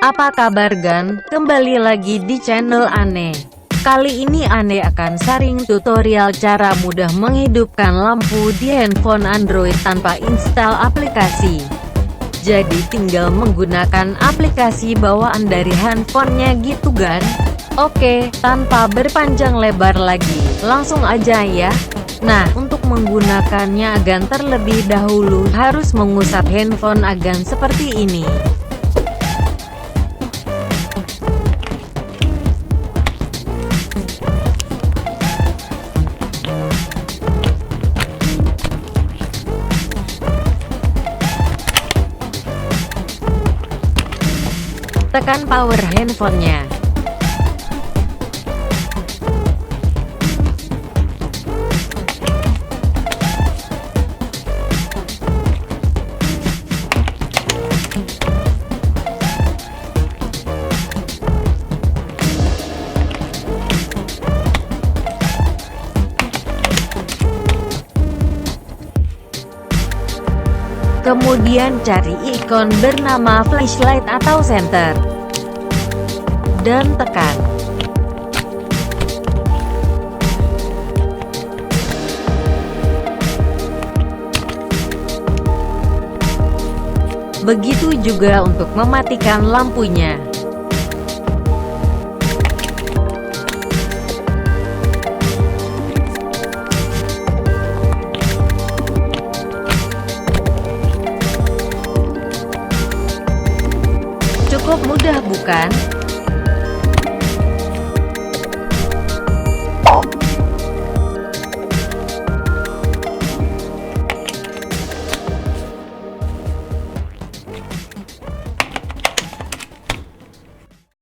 Apa kabar Gan? Kembali lagi di channel Ane. Kali ini Ane akan sharing tutorial cara mudah menghidupkan lampu di handphone Android tanpa install aplikasi. Jadi tinggal menggunakan aplikasi bawaan dari handphonenya gitu Gan. Oke, tanpa berpanjang lebar lagi, langsung aja ya. Nah, untuk menggunakannya Agan terlebih dahulu harus mengusap handphone Agan seperti ini. Tekan power handphonenya. Kemudian cari ikon bernama flashlight atau center. Dan tekan. Begitu juga untuk mematikan lampunya. Cukup mudah bukan?